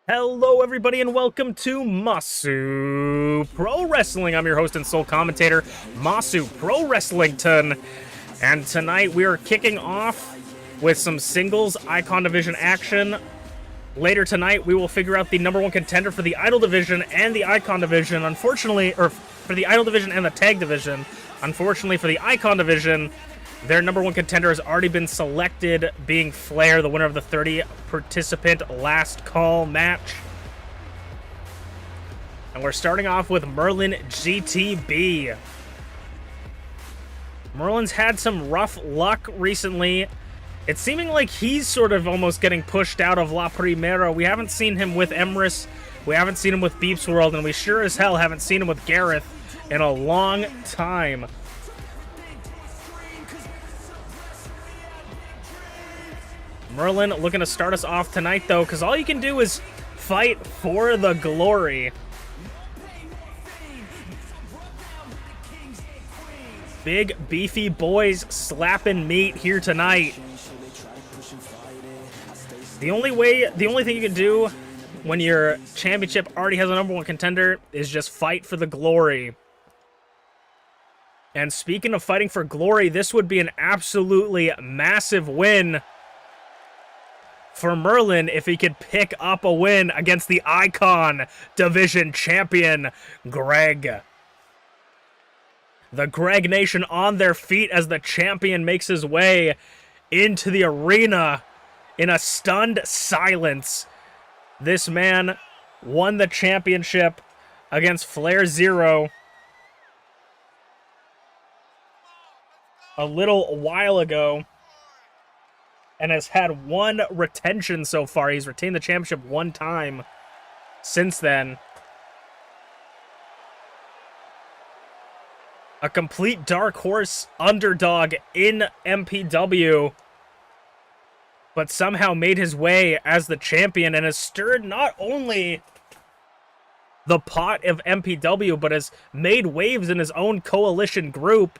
Hello, everybody, and welcome to Masu Pro Wrestling. I'm your host and sole commentator, Masu Pro Wrestlington. And tonight we are kicking off with some singles Icon Division action. Later tonight, we will figure out the #1 contender for the Idol Division and the Icon Division. Unfortunately, or for the Idol Division and the Tag Division. Unfortunately, for the Icon Division, their #1 contender has already been selected, being Flair, the winner of the 30-participant last call match. And we're starting off with MerlinGTB. Merlin's had some rough luck recently. It's seeming like he's sort of almost getting pushed out of La Primera. We haven't seen him with Emrys. We haven't seen him with ShmeepsWorld, and we sure as hell haven't seen him with Garreth in a long time. Merlin looking to start us off tonight, though, because all you can do is fight for the glory. Big, beefy boys slapping meat here tonight. The only thing you can do when your championship already has a #1 contender is just fight for the glory. And speaking of fighting for glory, this would be an absolutely massive win for Merlin if he could pick up a win against the Icon Division champion, Greg. The Greg Nation on their feet as the champion makes his way into the arena in a stunned silence. This man won the championship against FlairZero a little while ago and has had one retention so far. He's retained the championship one time since then. A complete dark horse underdog in MPW, but somehow made his way as the champion and has stirred not only the pot of MPW, but has made waves in his own coalition group,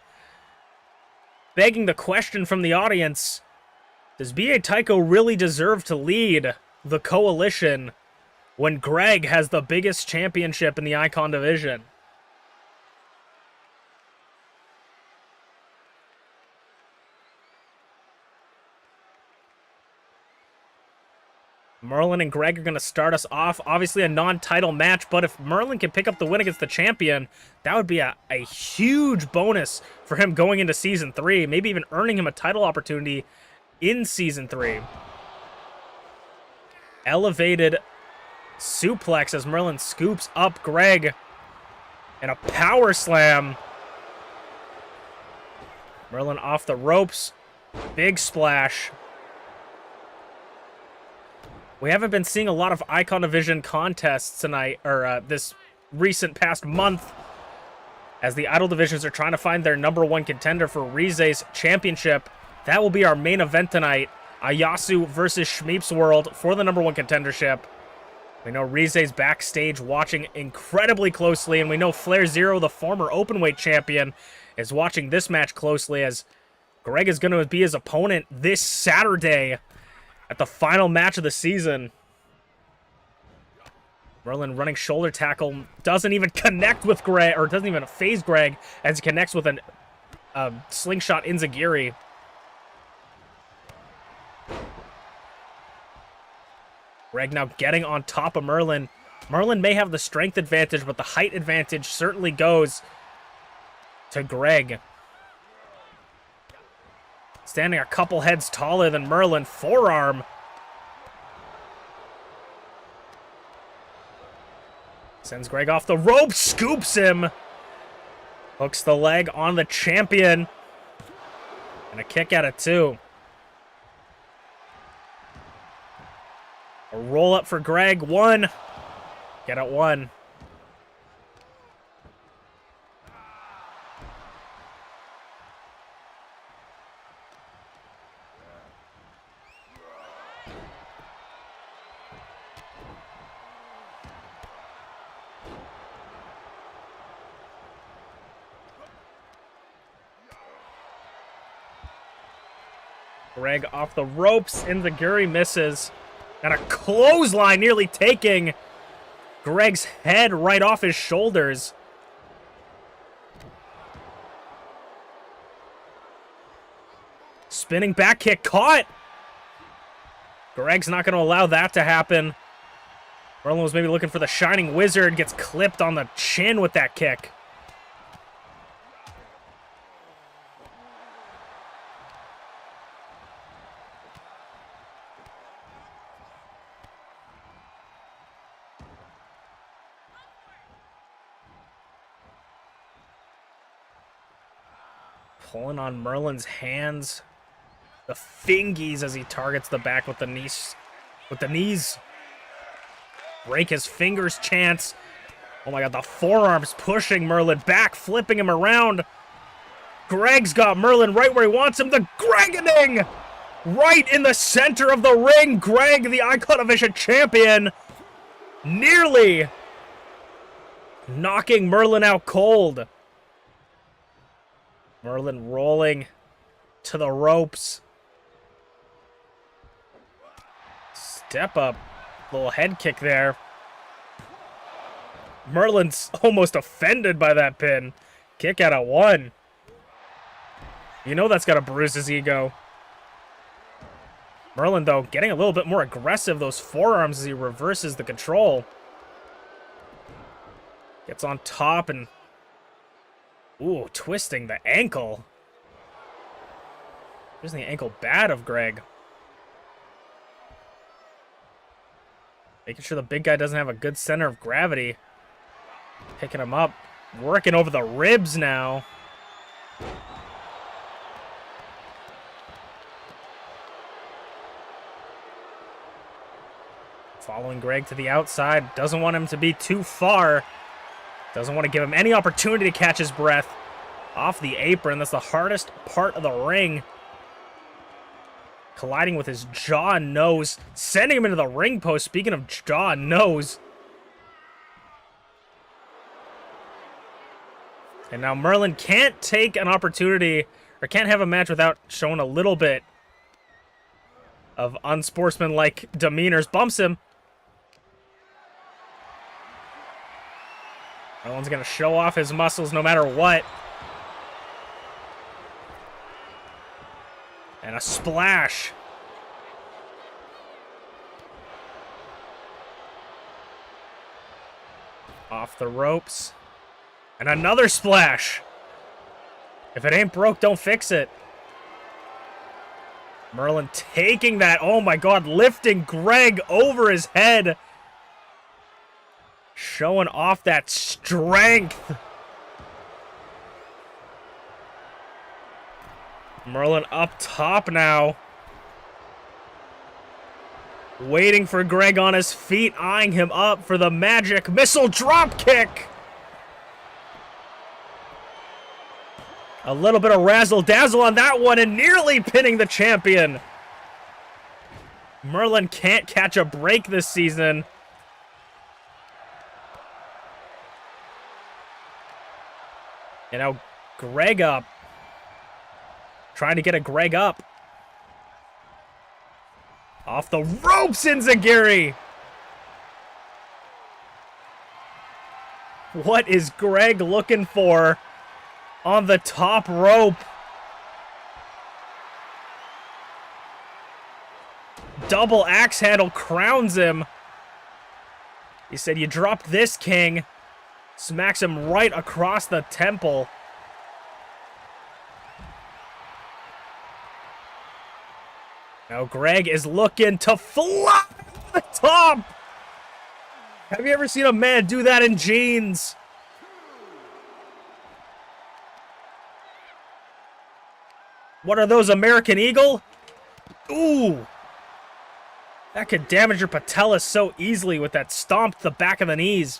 begging the question from the audience: does B.A. Tycho really deserve to lead the coalition when Greg has the biggest championship in the Icon Division? Merlin and Greg are going to start us off. Obviously a non-title match, but if Merlin can pick up the win against the champion, that would be a huge bonus for him going into Season 3, maybe even earning him a title opportunity in Season 3. Elevated suplex as Merlin scoops up Greg. And a power slam. Merlin off the ropes. Big splash. We haven't been seeing a lot of Icon Division contests tonight, or this recent past month, as the Idol Divisions are trying to find their #1 contender for Rize's championship. That will be our main event tonight. Ayasu versus ShmeepsWorld for the #1 contendership. We know Rize's backstage watching incredibly closely, and we know FlairZero, the former openweight champion, is watching this match closely, as Greg is going to be his opponent this Saturday at the final match of the season. Merlin running shoulder tackle, doesn't even connect with Greg, or doesn't even phase Greg, as he connects with a slingshot enziguri. Greg now getting on top of Merlin. Merlin may have the strength advantage, but the height advantage certainly goes to Greg. Standing a couple heads taller than Merlin. Forearm. Sends Greg off the rope. Scoops him. Hooks the leg on the champion. And a kick out of 2. A roll up for Greg. 1. Get it 1. Greg off the ropes. Enziguri misses. And a clothesline nearly taking Greg's head right off his shoulders. Spinning back kick caught. Greg's not going to allow that to happen. Merlin was maybe looking for the Shining Wizard. Gets clipped on the chin with that kick. Pulling on Merlin's hands. The fingies as he targets the back with the knees. Break his fingers chance. Oh my god, the forearms pushing Merlin back, flipping him around. Greg's got Merlin right where he wants him. The Gregening! Right in the center of the ring. Greg, the Iconivision champion, nearly knocking Merlin out cold. Merlin rolling to the ropes. Step up. Little head kick there. Merlin's almost offended by that pin. Kick out of 1. You know that's got to bruise his ego. Merlin, though, getting a little bit more aggressive. Those forearms as he reverses the control. Gets on top and... Ooh, twisting the ankle. Twisting the ankle bad of Greg. Making sure the big guy doesn't have a good center of gravity. Picking him up. Working over the ribs now. Following Greg to the outside. Doesn't want him to be too far. Doesn't want to give him any opportunity to catch his breath. Off the apron. That's the hardest part of the ring. Colliding with his jaw and nose. Sending him into the ring post. Speaking of jaw and nose. And now Merlin can't take an opportunity, or can't have a match without showing a little bit of unsportsmanlike demeanors. Bumps him. Merlin's going to show off his muscles no matter what. And a splash. Off the ropes. And another splash. If it ain't broke, don't fix it. Merlin taking that. Oh my god, lifting Greg over his head. Showing off that strength. Merlin up top now. Waiting for Greg on his feet, eyeing him up for the magic missile drop kick. A little bit of razzle-dazzle on that one and nearly pinning the champion. Merlin can't catch a break this season. And now Greg up. Trying to get a Greg up. Off the ropes, Enziguri! What is Greg looking for on the top rope? Double axe handle crowns him. He said, "You dropped this, king." Smacks him right across the temple. Now Greg is looking to fly the top. Have you ever seen a man do that in jeans? What are those, American Eagle? Ooh. That could damage your patella so easily with that stomp to the back of the knees.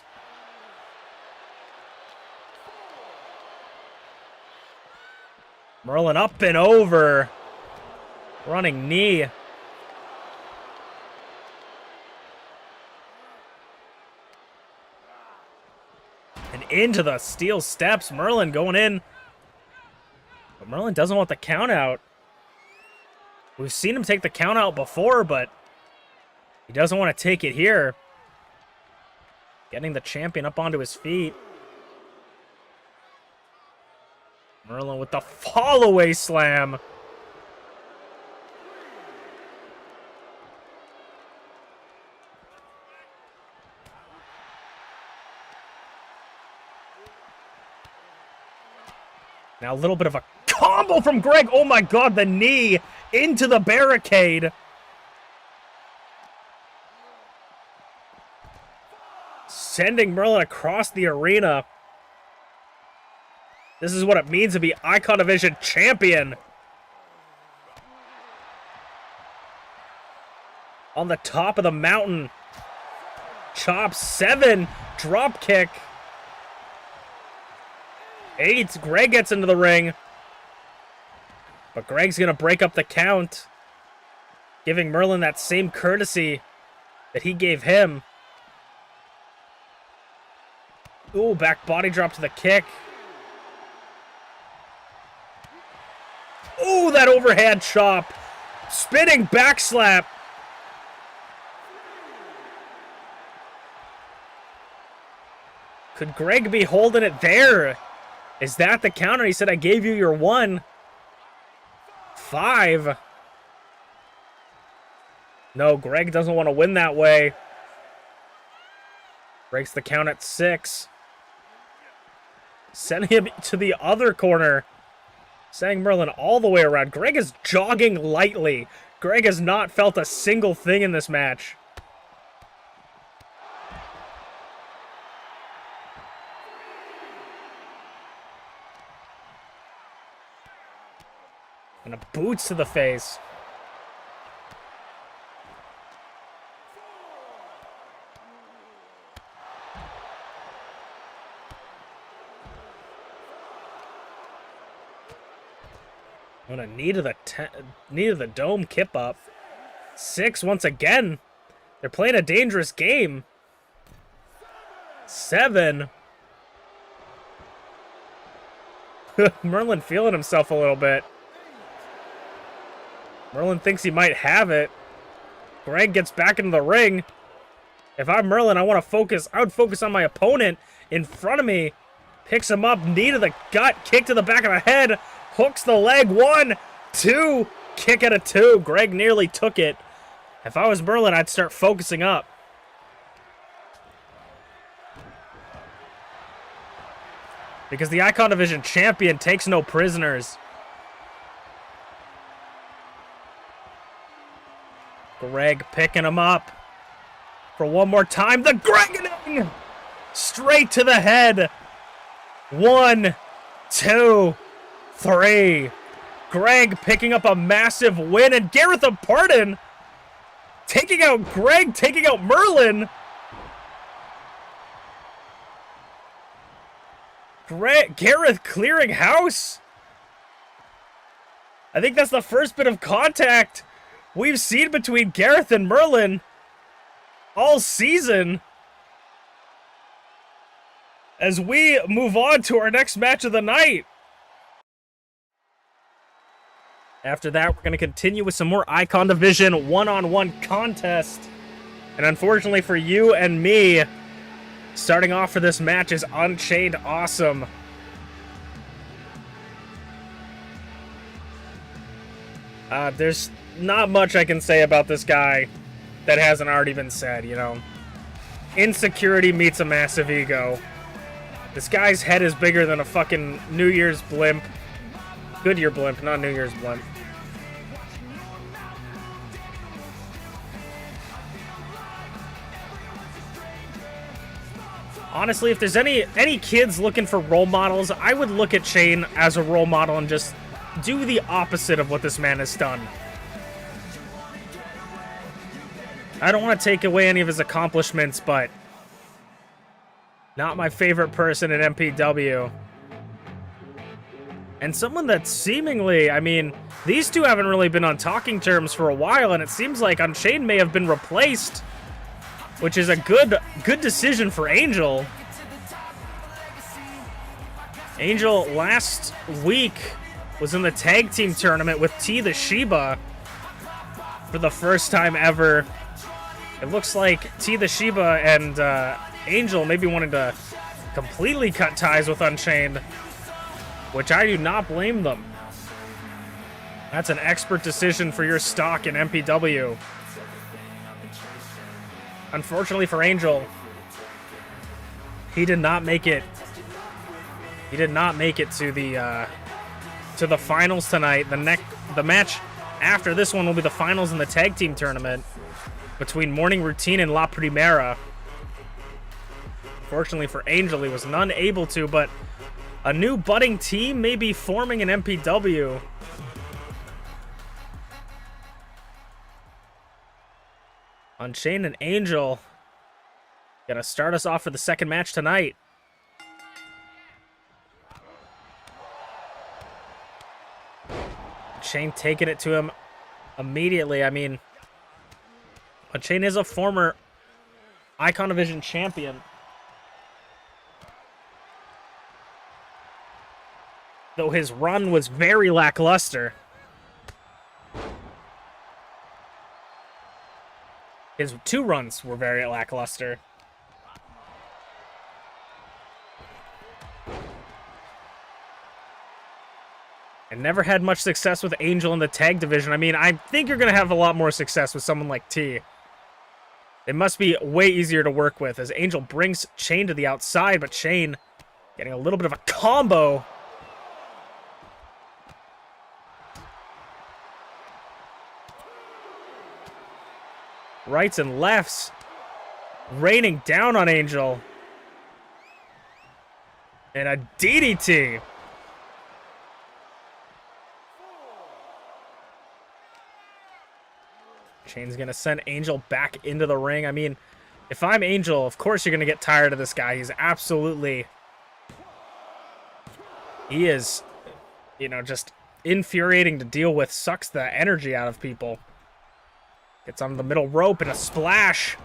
Merlin up and over. Running knee. And into the steel steps. Merlin going in. But Merlin doesn't want the count out. We've seen him take the count out before, but He doesn't want to take it here. Getting the champion up onto his feet. Merlin with the fall-away slam. Now a little bit of a combo from Greg. Oh my god, the knee into the barricade. Sending Merlin across the arena. This is what it means to be Icon Division champion. On the top of the mountain. Chop 7. Drop kick. 8. Greg gets into the ring. But Greg's going to break up the count. Giving Merlin that same courtesy that he gave him. Ooh, back body drop to the kick. Ooh, that overhand chop. Spinning back slap. Could Greg be holding it there? Is that the counter? He said, I gave you your 1. 5. No, Greg doesn't want to win that way. Breaks the count at 6. Sending him to the other corner. Sending Merlin all the way around. Greg is jogging lightly. Greg has not felt a single thing in this match. And a boots to the face. On a knee to the dome kip up. 6 once again. They're playing a dangerous game. 7. Merlin feeling himself a little bit. Merlin thinks he might have it. Greg gets back into the ring. If I'm Merlin, I want to focus. I would focus on my opponent in front of me. Picks him up, knee to the gut, kick to the back of the head. Hooks the leg. 1, 2. Kick at a 2. Greg nearly took it. If I was Merlin, I'd start focusing up. Because the Icon Division champion takes no prisoners. Greg picking him up. For one more time. The Gregoning! Straight to the head. 1, 2, 3. Greg picking up a massive win, and Garreth Unported taking out Greg, taking out Merlin. Garreth clearing house. I think that's the first bit of contact we've seen between Garreth and Merlin all season. As we move on to our next match of the night. After that, we're going to continue with some more Icon Division one-on-one contest. And unfortunately for you and me, starting off for this match is UnchainedAwesome. There's not much I can say about this guy that hasn't already been said, you know. Insecurity meets a massive ego. This guy's head is bigger than a fucking New Year's blimp. Goodyear blimp, not New Year's blimp. Honestly, if there's any kids looking for role models, I would look at Shane as a role model and just do the opposite of what this man has done. I don't want to take away any of his accomplishments, but not my favorite person at MPW. And someone that seemingly, I mean, these two haven't really been on talking terms for a while, and it seems like Unchained may have been replaced, which is a good decision for Angel. Angel last week was in the tag team tournament with TeaTheShiba for the first time ever. It looks like TeaTheShiba and Angel maybe wanting to completely cut ties with Unchained, which I do not blame them. That's an expert decision for your stock in MPW. Unfortunately for Angel, he did not make it. He did not make it to the finals tonight. The match after this one will be the finals in the tag team tournament between Morning Routine and La Primera. Fortunately for Angel, he was none able to, but a new budding team may be forming in MPW. Unchained and Angel gonna start us off for the second match tonight. Unchained taking it to him immediately. I mean, Unchained is a former Icon Division champion. Though his run was very lackluster. His 2 runs were very lackluster. And never had much success with Angel in the tag division. I mean, I think you're going to have a lot more success with someone like T. It must be way easier to work with as Angel brings Chain to the outside, but Chain getting a little bit of a combo. Rights and lefts raining down on Angel. And a DDT. Chain's going to send Angel back into the ring. I mean, if I'm Angel, of course you're going to get tired of this guy. He's absolutely... He is, you know, just infuriating to deal with. Sucks the energy out of people. Gets on the middle rope and a splash.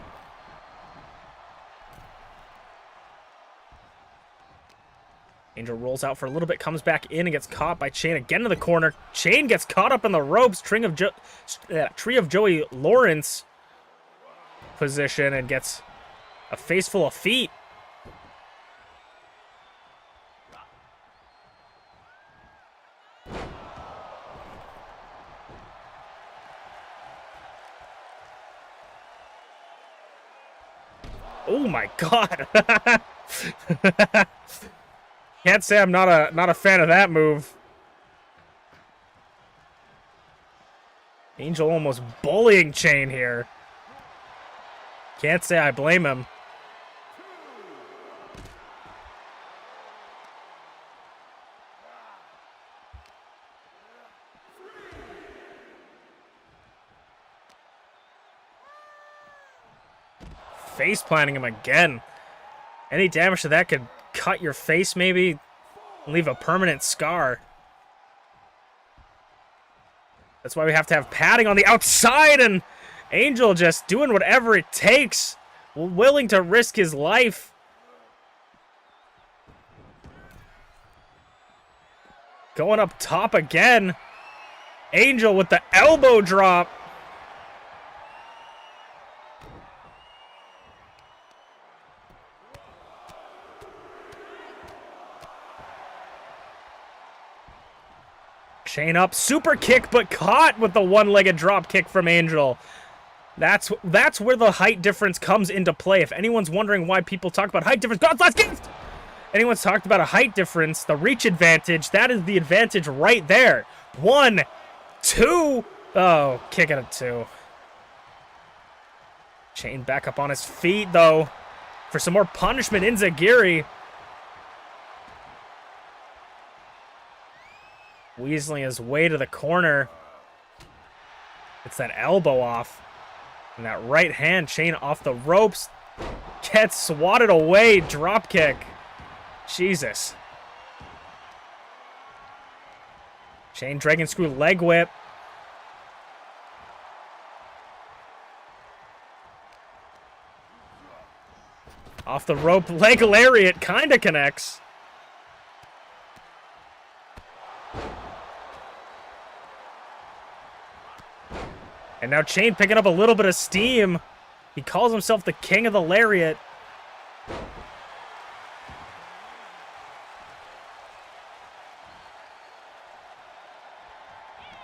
Angel rolls out for a little bit, comes back in and gets caught by Chain again in the corner. Chain gets caught up in the ropes. Tree of Joey Lawrence position and gets a face full of feet. Oh my God. Can't say I'm not a fan of that move. Angel almost bullying Chain here. Can't say I blame him. Face planting him again. Any damage to that could cut your face maybe, leave a permanent scar. That's why we have to have padding on the outside, and Angel just doing whatever it takes, willing to risk his life. Going up top again. Angel with the elbow drop. Chain up, super kick, but caught with the one-legged drop kick from Angel. That's where the height difference comes into play. If anyone's wondering why people talk about height difference, God's last gift! Anyone's talked about a height difference, the reach advantage, that is the advantage right there. 1, 2, oh, kick it at 2. Chain back up on his feet, though, for some more punishment. Inzagiri weaseling his way to the corner. It's that elbow off. And that right hand, Chain off the ropes. Gets swatted away. Drop kick. Jesus. Chain dragon screw leg whip. Off the rope leg lariat. Kinda connects. And now Chain picking up a little bit of steam. He calls himself the king of the lariat.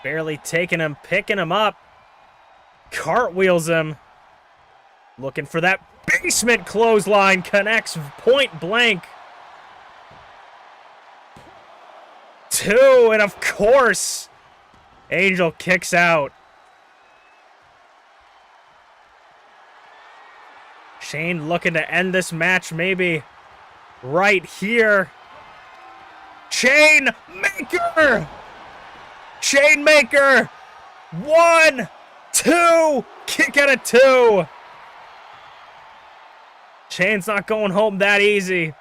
Barely taking him, picking him up. Cartwheels him. Looking for that basement clothesline. Connects point blank. 2, and of course, Angel kicks out. Shane looking to end this match maybe right here. Chain Maker! Chain Maker! 1, 2, kick out of 2. Shane's not going home that easy.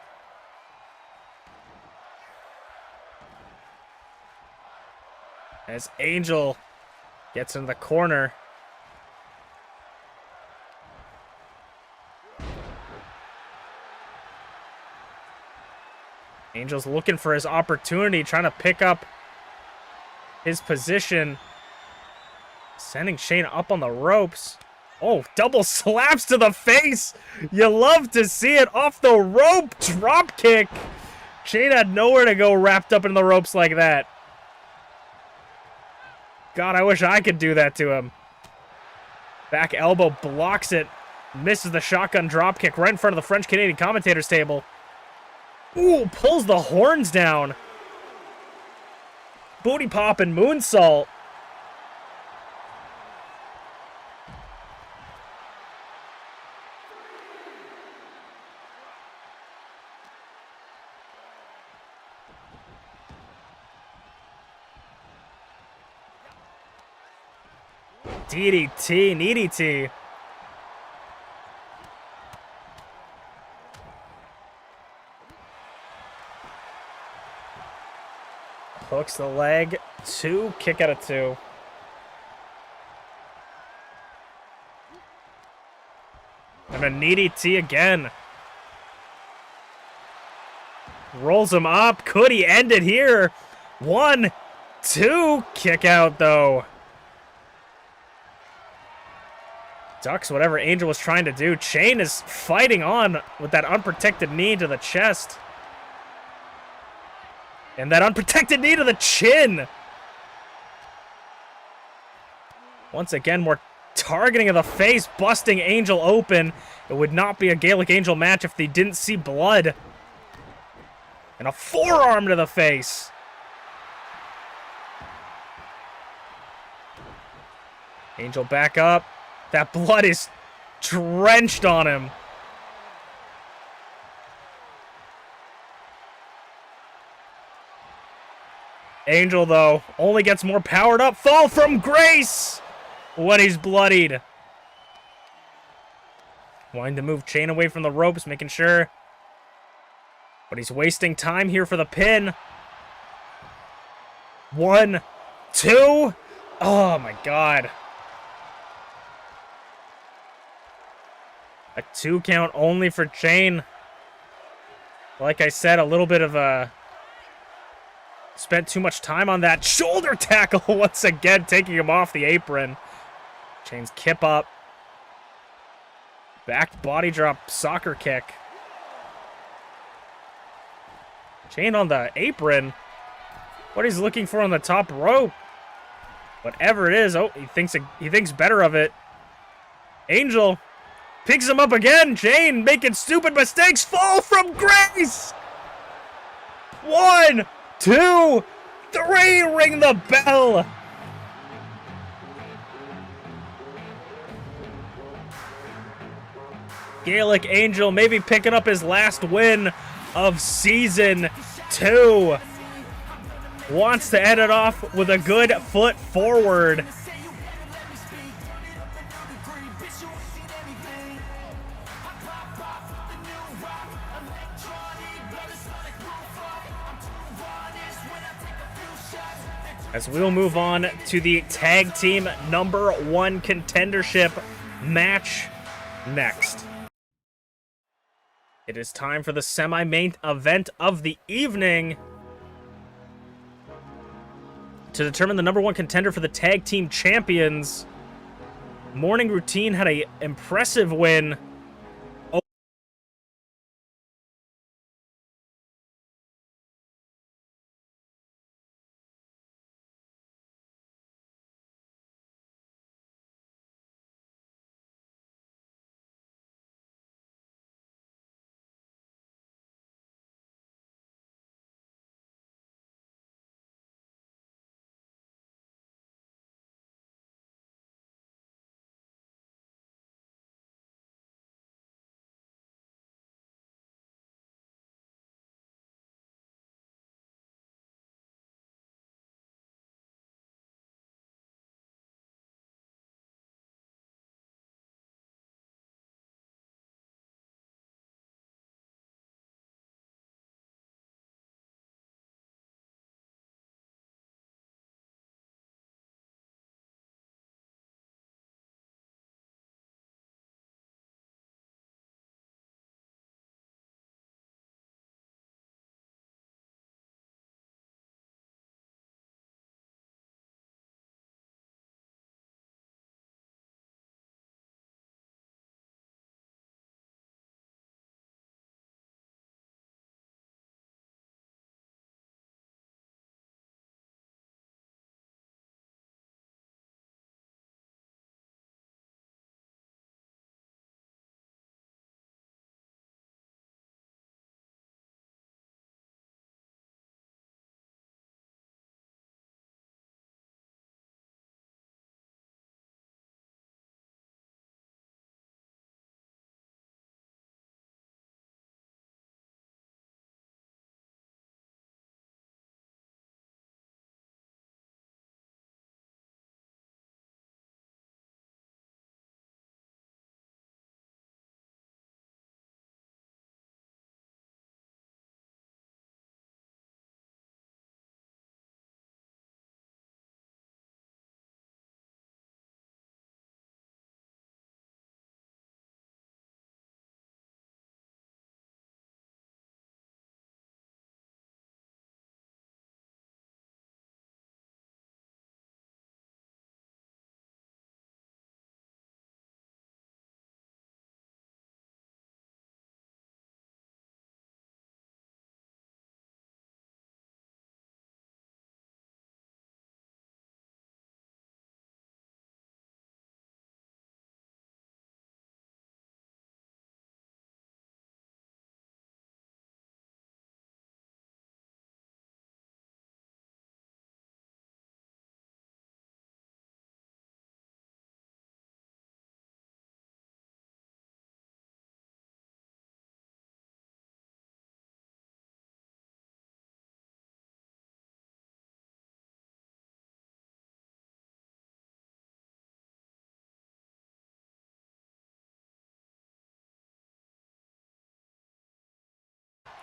As Angel gets into the corner. Angel's looking for his opportunity, trying to pick up his position. Sending Shane up on the ropes. Oh, double slaps to the face. You love to see it off the rope. Drop kick. Shane had nowhere to go wrapped up in the ropes like that. God, I wish I could do that to him. Back elbow blocks it. Misses the shotgun drop kick right in front of the French-Canadian commentator's table. Ooh, pulls the horns down. Booty pop and moonsault. DDT and EDT. Hooks the leg. 2, kick out of 2. And a DDT again. Rolls him up. Could he end it here? 1, 2, kick out though. Ducks whatever Angel was trying to do. Chain is fighting on with that unprotected knee to the chest. And that unprotected knee to the chin. Once again, more targeting of the face, busting Angel open. It would not be a Gaelic Angel match if they didn't see blood. And a forearm to the face. Angel back up. That blood is drenched on him. Angel, though, only gets more powered up. Fall from grace when he's bloodied. Wanting to move Chain away from the ropes, making sure. But he's wasting time here for the pin. 1, 2. Oh, my God. A 2 count only for Chain. Like I said, a little bit of a... Spent too much time on that shoulder tackle once again, taking him off the apron. Chain's kip up. Back body drop soccer kick. Chain on the apron. What he's looking for on the top rope. Whatever it is. Oh, he thinks better of it. Angel picks him up again. Chain making stupid mistakes. Fall from grace. 1, 2, 3, ring the bell. Gaelic Angel maybe picking up his last win of Season 2. Wants to end it off with a good foot forward. As we'll move on to the tag team #1 contendership match next. It is time for the semi-main event of the evening to determine the #1 contender for the tag team champions. Morning Routine had a impressive win. Oh.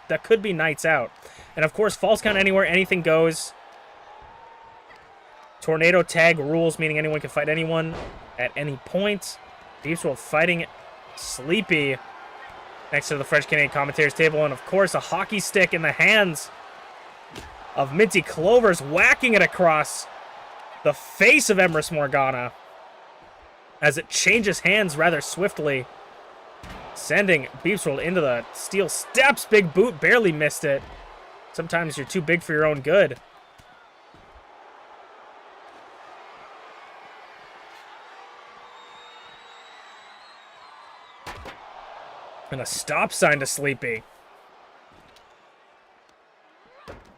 That could be Knights Out. And of course, Falls Count Anywhere, anything goes. Tornado Tag rules, meaning anyone can fight anyone at any point. BeepsWorld fighting Sleepy next to the French-Canadian commentators table. And of course, a hockey stick in the hands of MintyClovers, whacking it across the face of Emrys Morgana as it changes hands rather swiftly, sending BeepsWorld into the steel steps. Big boot, barely missed it. Sometimes you're too big for your own good. And a stop sign to Sleepy.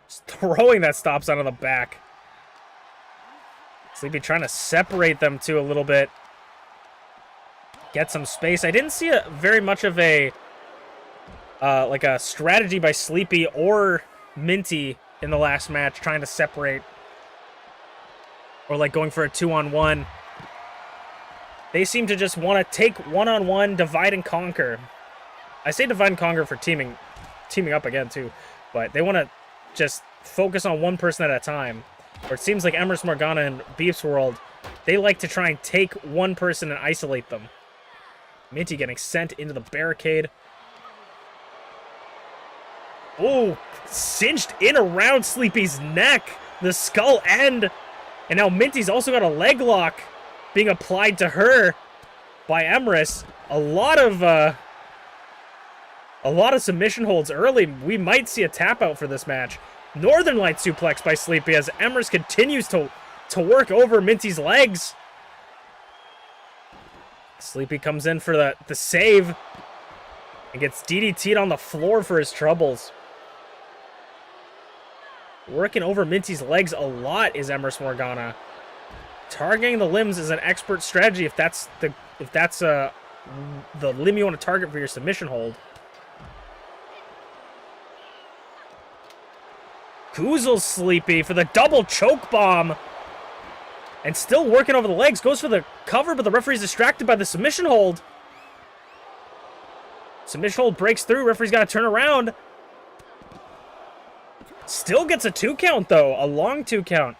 Just throwing that stop sign on the back. Sleepy trying to separate them two a little bit. Get some space. I didn't see very much of a like a strategy by Sleepy or Minty in the last match, trying to separate or like going for a 2-on-1. They seem to just want to take one-on-one, divide and conquer. I say divide and conquer for teaming up again too, but they want to just focus on one person at a time. Or it seems like Emrys Morgana and BeepsWorld, they like to try and take one person and isolate them. Minty getting sent into the barricade. Oh, cinched in around Sleepy's neck. The skull end. And now Minty's also got a leg lock being applied to her. by Emrys. A lot of submission holds early. We might see a tap out for this match. Northern Light suplex by Sleepy as Emrys continues to work over Minty's legs. Sleepy comes in for the save and gets DDT'd on the floor for his troubles. Working over Minty's legs a lot is Emrys Morgana. Targeting the limbs is an expert strategy if that's the limb you want to target for your submission hold. Kuzel's Sleepy for the double choke bomb. And still working over the legs. Goes for the cover, but the referee's distracted by the submission hold. Submission hold breaks through. Referee's got to turn around. Still gets a 2 count, though. A long 2 count.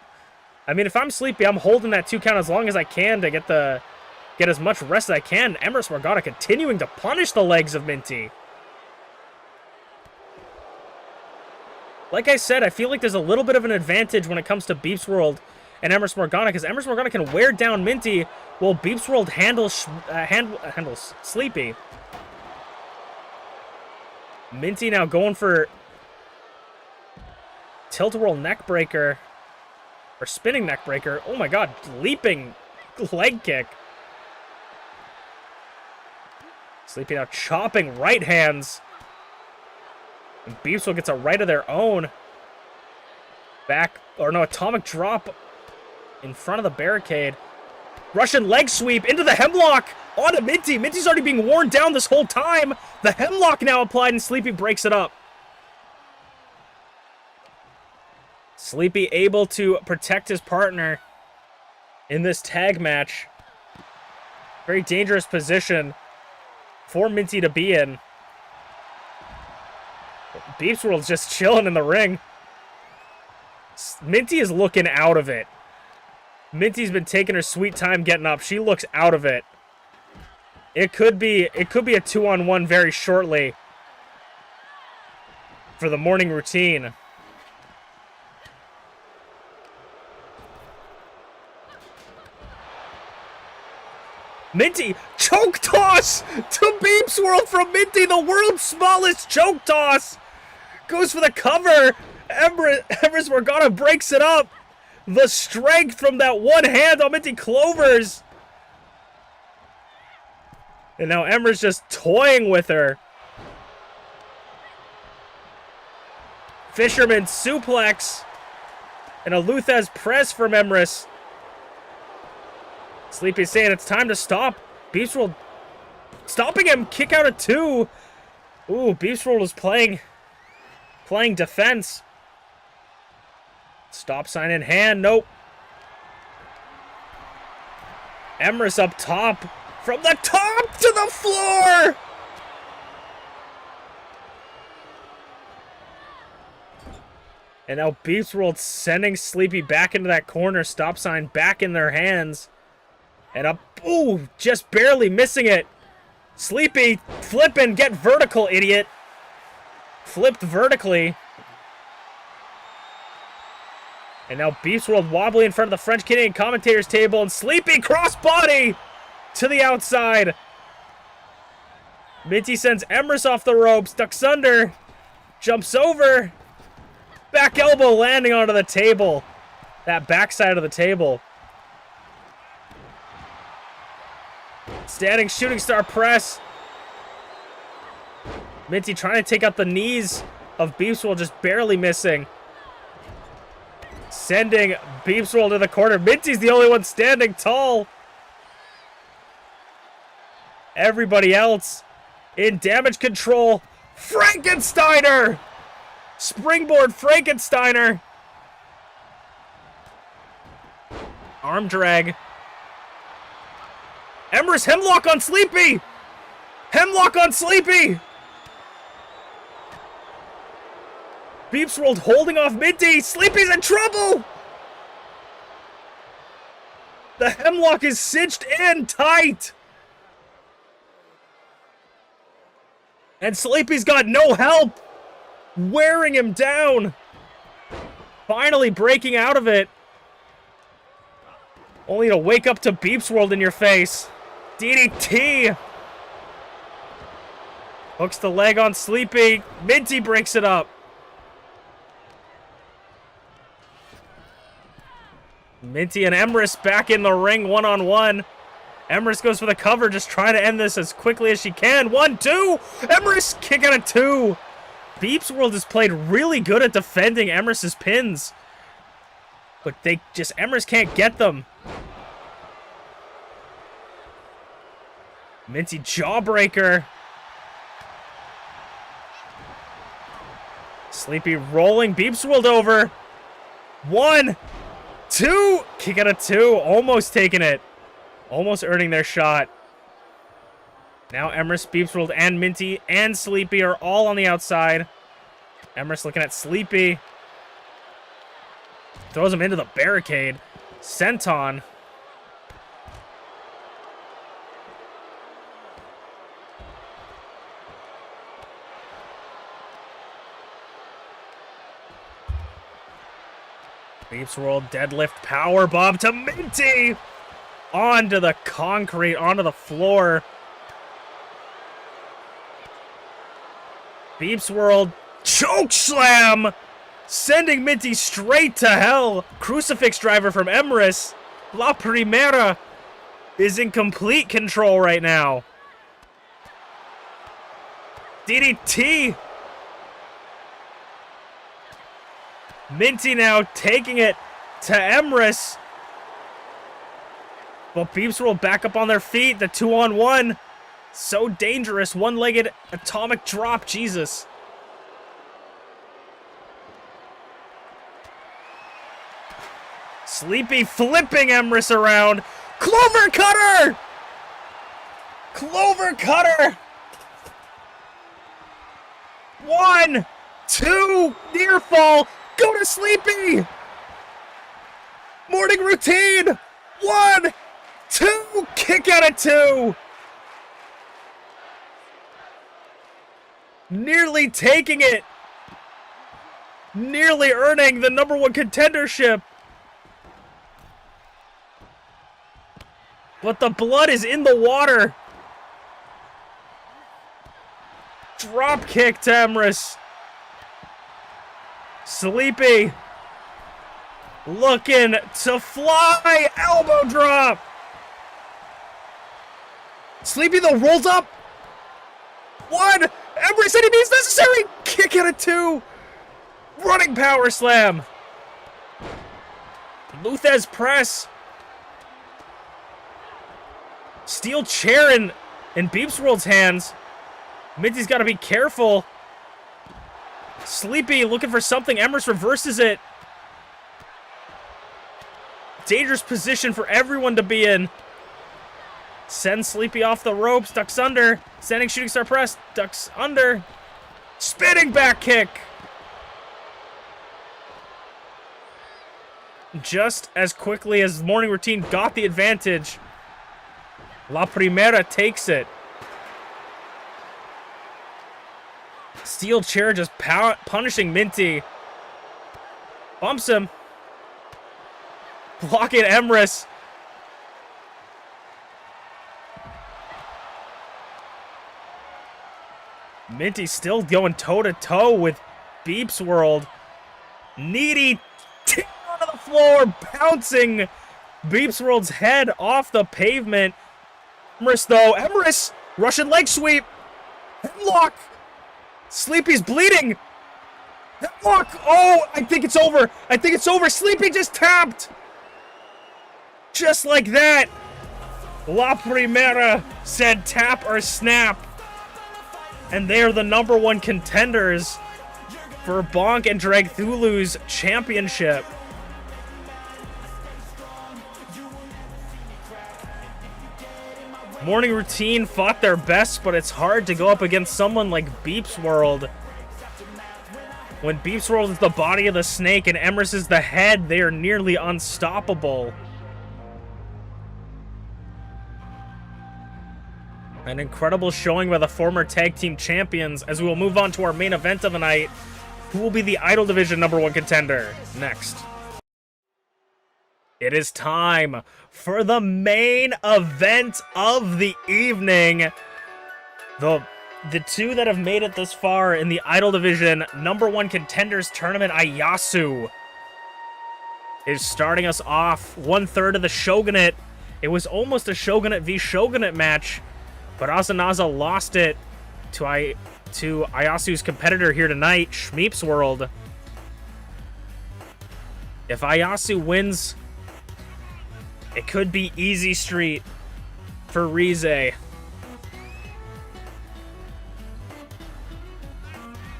I mean, if I'm Sleepy, I'm holding that 2 count as long as I can to get as much rest as I can. Emrys Morgana continuing to punish the legs of Minty. Like I said, I feel like there's a little bit of an advantage when it comes to MintyClovers and Emrys Morgana, because Emrys Morgana can wear down Minty while MintyClovers handles Sleepy. Minty now going for tilt-a-whirl neck breaker, or spinning neck breaker. Oh my god, leaping leg kick. Sleepy now chopping right hands. And MintyClovers gets a right of their own. Atomic drop in front of the barricade. Russian leg sweep into the hemlock onto Minty. Minty's already being worn down this whole time. The hemlock now applied and Sleepy breaks it up. Sleepy able to protect his partner in this tag match. Very dangerous position for Minty to be in. MintyClovers just chilling in the ring. Minty is looking out of it. Minty's been taking her sweet time getting up. She looks out of it. It could be a 2-on-1 very shortly for the morning routine. Minty, choke toss to MintyClovers from Minty, the world's smallest choke toss. Goes for the cover. Emrys Morgana breaks it up. The strength from that one hand on MintyClovers. And now Emrys just toying with her. Fisherman suplex. And a Luthez press from Emrys. Sleepy saying it's time to stop. MintyClovers stopping him. Kick out of 2. Ooh, MintyClovers was playing defense. Stop sign in hand. Nope. Emrys up top. From the top to the floor. And now MintyClovers sending Sleepy back into that corner. Stop sign back in their hands. And up. Ooh, just barely missing it. Sleepy flipping. Get vertical, idiot. Flipped vertically. And now MintyClovers wobbly in front of the French Canadian commentators table. And Sleepy crossbody to the outside. Minty sends Emrys off the ropes. Ducks under. Jumps over. Back elbow landing onto the table. That backside of the table. Standing shooting star press. Minty trying to take out the knees of MintyClovers, just barely missing. Sending MintyClovers to the corner. Minty's the only one standing tall. Everybody else in damage control. Frankensteiner! Springboard Frankensteiner. Arm drag. Emrys hemlock on Sleepy! Hemlock on Sleepy! MintyClovers holding off Minty. Sleepy's in trouble! The hemlock is cinched in tight. And Sleepy's got no help. Wearing him down. Finally breaking out of it. Only to wake up to MintyClovers in your face. DDT. Hooks the leg on Sleepy. Minty breaks it up. Minty and Emrys back in the ring one-on-one. Emrys goes for the cover, just trying to end this as quickly as she can. 1, 2. Emrys kick out of 2. MerlinGTB has played really good at defending Emrys's pins. But Emrys can't get them. Minty jawbreaker. Sleepy rolling MerlinGTB over. 1, 2. Kick out of 2. Almost taking it. Almost earning their shot. Now Emrys, MerlinGTB, and Minty and Sleepy are all on the outside. Emrys looking at Sleepy. Throws him into the barricade. Senton. MerlinGTB deadlift power bomb to Minty. Onto the concrete, onto the floor. MerlinGTB choke slam, sending Minty straight to hell. Crucifix driver from Emrys. La Primera is in complete control right now. DDT. Minty now taking it to Emrys. But MerlinGTB back up on their feet. The 2-on-1. So dangerous. One-legged atomic drop. Jesus. Sleepy flipping Emrys around. Clover cutter! Clover cutter! 1, 2, near fall. Go to Sleepy! Morning routine! 1, 2, kick out of 2! Nearly taking it! Nearly earning the #1 contendership! But the blood is in the water! Drop kick to Emrys. Sleepy looking to fly. Elbow drop. Sleepy though rolls up. 1. Emrys any means necessary. Kick out of 2. Running power slam. Luthez press. Steel chair in MerlinGTB's hands. Minty's got to be careful. Sleepy looking for something. Emrys reverses it. Dangerous position for everyone to be in. Sends Sleepy off the ropes. Ducks under. Standing shooting star press. Ducks under. Spinning back kick. Just as quickly as Morning Routine got the advantage, La Primera takes it. Steel chair just punishing Minty. Bumps him. Blocking Emrys. Minty still going toe-to-toe with MerlinGTB. Needy tear onto the floor, bouncing MerlinGTB's head off the pavement. Emrys though, Emrys, Russian leg sweep. Headlock. Sleepy's bleeding. Headlock. Oh, I think it's over. I think it's over. Sleepy just tapped. Just like that. La Primera said tap or snap. And they are the #1 contenders for Bonk and Dragthulu's championship. Morning Routine fought their best, but it's hard to go up against someone like MerlinGTB. When MerlinGTB is the body of the snake and Emrys is the head, they are nearly unstoppable. An incredible showing by the former tag team champions, as we will move on to our main event of the night. Who will be the Idol Division #1 contender next? It is time for the main event of the evening. The two that have made it this far in the Idol Division #1 Contenders Tournament, Ayasu, is starting us off. 1/3 of the Shogunate. It was almost a Shogunate v Shogunate match, but Azanaza lost it to Ayasu's competitor here tonight, ShmeepsWorld. If Ayasu wins, it could be easy street for Rize.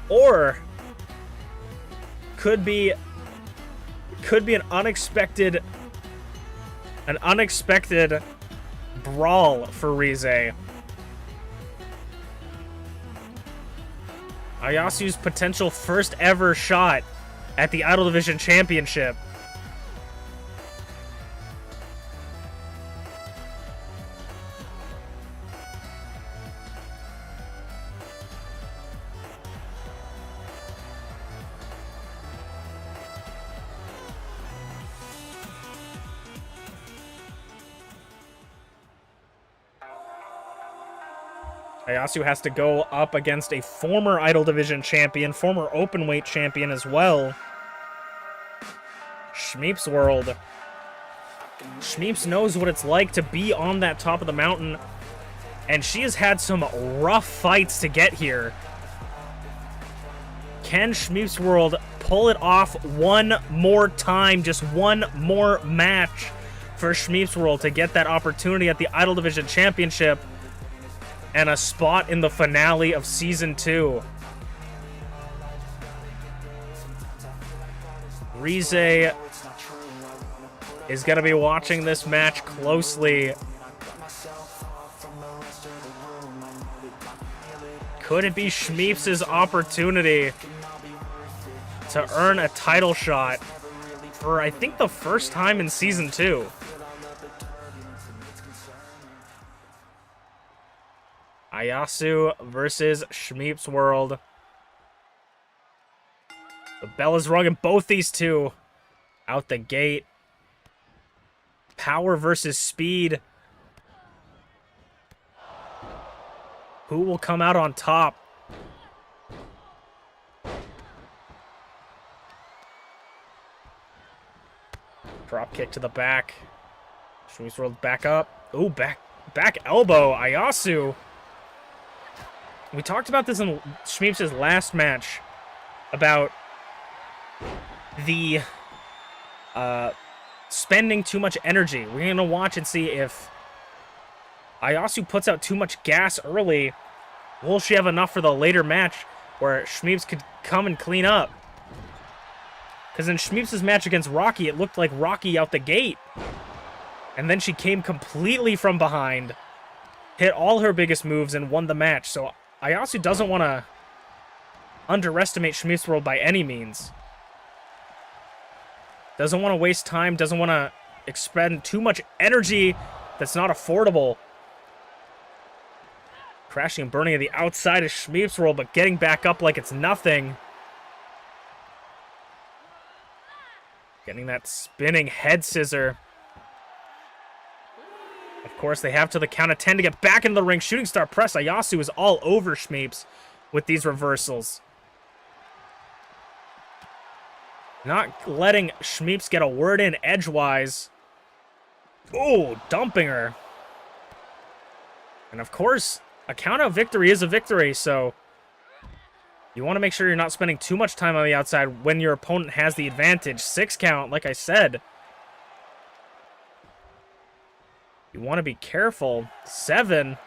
Or could be an unexpected brawl for Rize. Ayasu's potential first ever shot at the Idol Division Championship. Ayasu has to go up against a former Idol Division champion, former openweight champion as well, ShmeepsWorld. Shmeeps knows what it's like to be on that top of the mountain, and she has had some rough fights to get here. Can ShmeepsWorld pull it off one more time, just one more match for ShmeepsWorld to get that opportunity at the Idol Division Championship and a spot in the finale of Season 2. Rize is going to be watching this match closely. Could it be Shmeeps' opportunity to earn a title shot for, I think, the first time in Season 2? Ayasu versus ShmeepsWorld. The bell is rung, and both these two out the gate. Power versus speed. Who will come out on top? Drop kick to the back. ShmeepsWorld back up. Ooh, back elbow. Ayasu. We talked about this in Shmeeps' last match about the spending too much energy. We're going to watch and see if Ayasu puts out too much gas early. Will she have enough for the later match where Shmeeps could come and clean up? Because in Shmeeps' match against Rocky, it looked like Rocky out the gate. And then she came completely from behind, hit all her biggest moves, and won the match. So Ayasu doesn't want to underestimate ShmeepsWorld by any means. Doesn't want to waste time, doesn't want to expend too much energy that's not affordable. Crashing and burning at the outside of ShmeepsWorld, but getting back up like it's nothing. Getting that spinning head scissor. Of course, they have to the count of 10 to get back into the ring. Shooting star press. Ayasu is all over Shmeeps with these reversals. Not letting Shmeeps get a word in edgewise. Oh, dumping her. And of course, a count out victory is a victory, so you want to make sure you're not spending too much time on the outside when your opponent has the advantage. 6 count, like I said. You want to be careful. 7.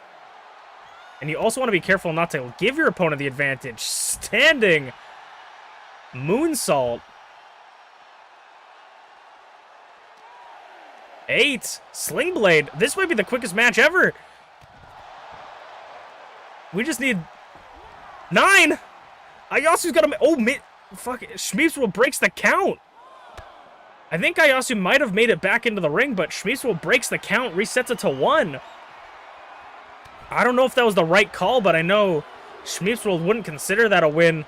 And you also want to be careful not to give your opponent the advantage. Standing moonsault. 8. Sling blade. This might be the quickest match ever. We just need 9. Ayasu's got to... Oh, fuck it. ShmeepsWorld breaks the count. I think Ayasu might have made it back into the ring, but ShmeepsWorld breaks the count, resets it to 1. I don't know if that was the right call, but I know ShmeepsWorld wouldn't consider that a win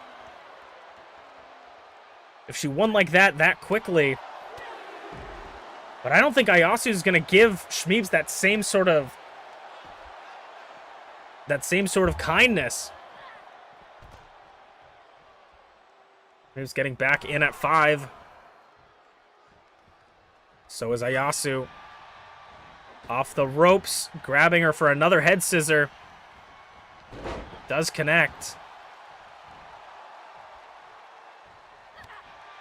if she won like that quickly. But I don't think Ayasu is going to give Shmeeps that same sort of kindness. Shmeeps getting back in at 5. So is Ayasu. Off the ropes, grabbing her for another head scissor. Does connect.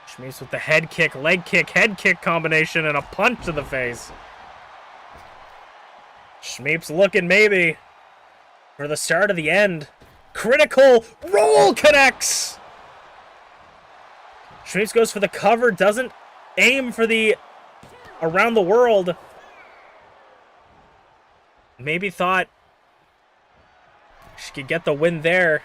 Shmeeps with the head kick, leg kick, head kick combination, and a punch to the face. Shmeeps looking maybe for the start of the end. Critical roll connects! Shmeeps goes for the cover, doesn't aim for the around the world. Maybe thought she could get the win there.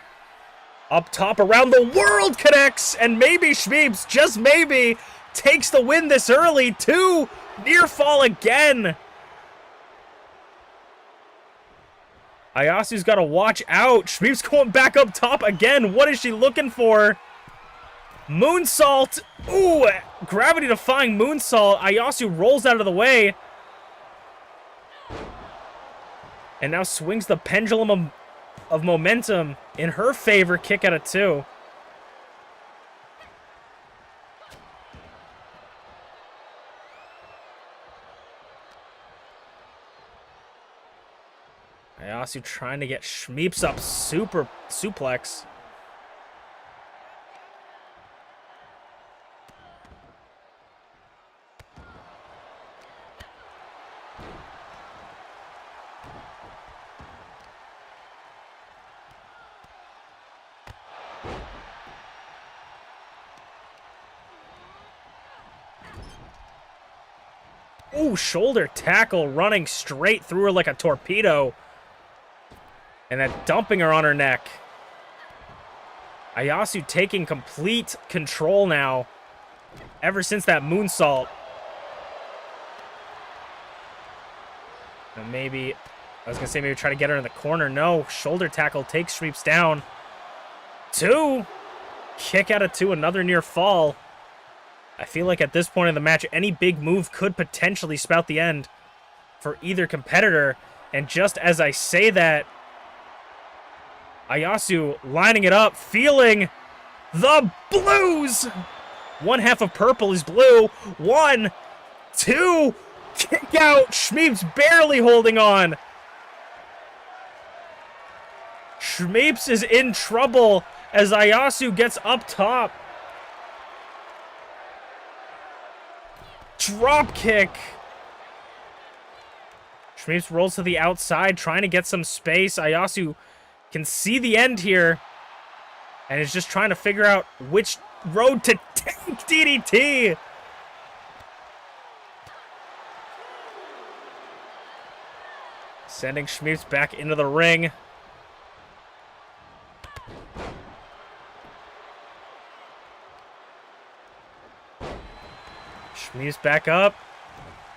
Up top, around the world connects, and maybe Shmeeps, just maybe, takes the win this early. 2, near fall again. Ayasu's got to watch out. Shmeeps going back up top again. What is she looking for? Moonsault. Ooh, gravity-defying moonsault. Ayasu rolls out of the way. And now swings the pendulum of momentum in her favor. Kick out of 2. Ayasu trying to get Shmeeps up. Super suplex. Ooh, shoulder tackle running straight through her like a torpedo. And then dumping her on her neck. Ayasu taking complete control now. Ever since that moonsault. And maybe, I was going to say maybe try to get her in the corner. No, shoulder tackle takes Shmeeps down. 2. Kick out of 2, another near fall. I feel like at this point in the match, any big move could potentially spout the end for either competitor. And just as I say that, Ayasu lining it up, feeling the blues. One half of purple is blue. 1, 2, kick out. Shmeeps barely holding on. Shmeeps is in trouble as Ayasu gets up top. Drop kick. Shmeeps rolls to the outside, trying to get some space. Ayasu can see the end here and is just trying to figure out which road to take. DDT. Sending Shmeeps back into the ring. Shmeeps back up.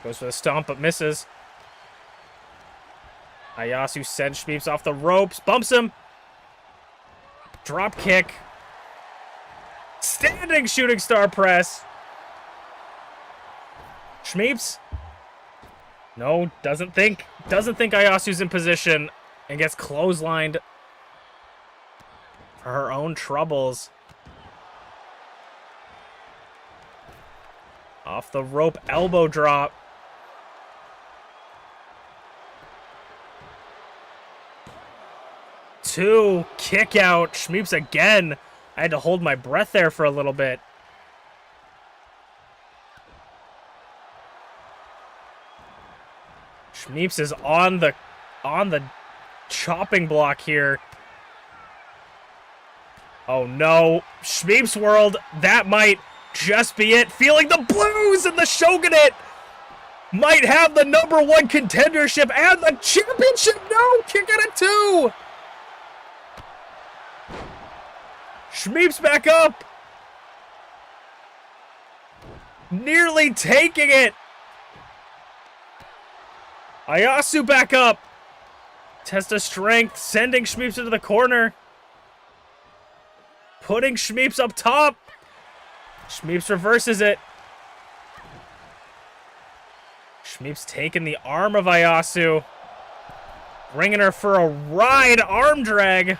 Goes for the stomp, but misses. Ayasu sends Shmeeps off the ropes. Bumps him. Drop kick. Standing shooting star press. Shmeeps. No, doesn't think Ayasu's in position and gets clotheslined for her own troubles. Off the rope, elbow drop. Two, kick out. Shmeeps again. I had to hold my breath there for a little bit. Shmeeps is on the chopping block here. Oh no. ShmeepsWorld, that might just be it. Feeling the blues and the Shogunate might have the #1 contendership and the championship. No, kick out at 2. Shmeeps back up. Nearly taking it. Ayasu back up. Test of strength, sending Shmeeps into the corner. Putting Shmeeps up top. Shmeeps reverses it. Shmeeps taking the arm of Ayasu. Bringing her for a ride. Arm drag.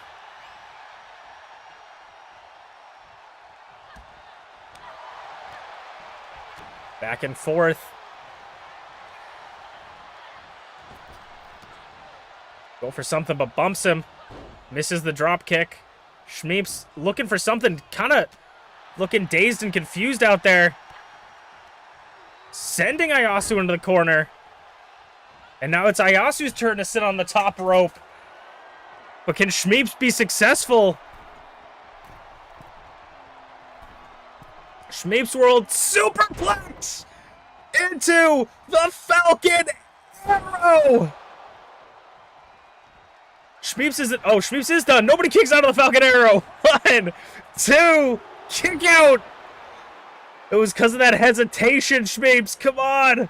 Back and forth. Go for something, but bumps him. Misses the drop kick. Shmeeps looking for something, kind of looking dazed and confused out there. Sending Ayasu into the corner. And now it's Ayasu's turn to sit on the top rope. But can Shmeeps be successful? ShmeepsWorld Superplex into the Falcon Arrow. Shmeeps isn't. Oh, Shmeeps is done. Nobody kicks out of the Falcon Arrow. 1, 2, kick out. It was because of that hesitation, Shmeeps. Come on.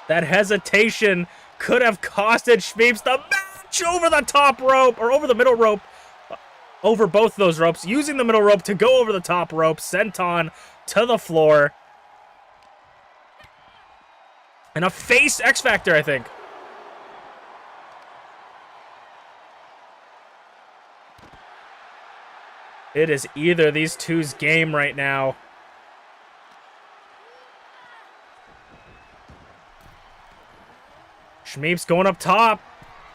That hesitation could have costed Shmeeps the match over the top rope, or over the middle rope. Over both of those ropes, using the middle rope to go over the top rope, senton to the floor. And a face X Factor, I think. It is either of these two's game right now. Shmeeps going up top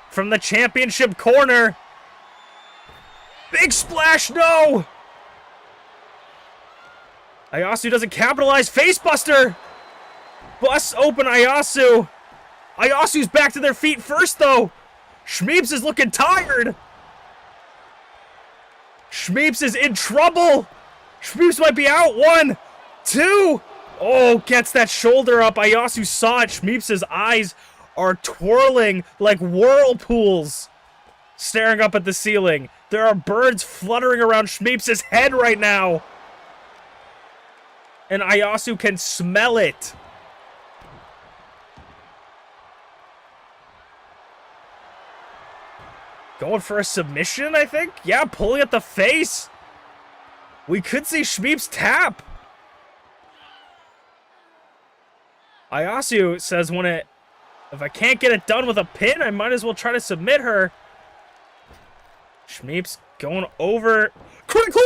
from the championship corner. Big splash, no! Ayasu doesn't capitalize. Facebuster! Busts open Ayasu. Ayasu's back to their feet first, though. Shmeeps is looking tired. Shmeeps is in trouble. Shmeeps might be out. 1, 2. Oh, gets that shoulder up. Ayasu saw it. Shmeeps' eyes are twirling like whirlpools, staring up at the ceiling. There are birds fluttering around Shmeeps' head right now. And Ayasu can smell it. Going for a submission, I think? Yeah, pulling at the face. We could see Shmeeps tap. Ayasu says if I can't get it done with a pin, I might as well try to submit her. Shmeeps going over. Critical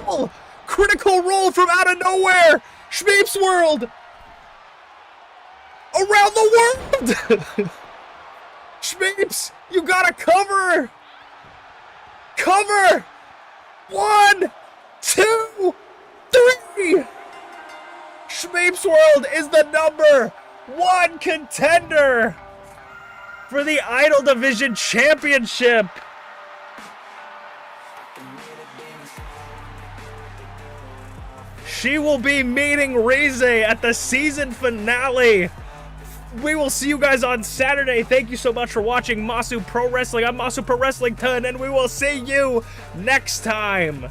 roll! Critical roll from out of nowhere! ShmeepsWorld! Around the world! Shmeeps, you gotta cover! Cover! 1, 2, 3! ShmeepsWorld is the #1 contender for the Idol Division Championship. She will be meeting Rize at the season finale. We will see you guys on Saturday. Thank you so much for watching Masu Pro Wrestling. I'm Masu Pro Wrestling Ton, and we will see you next time.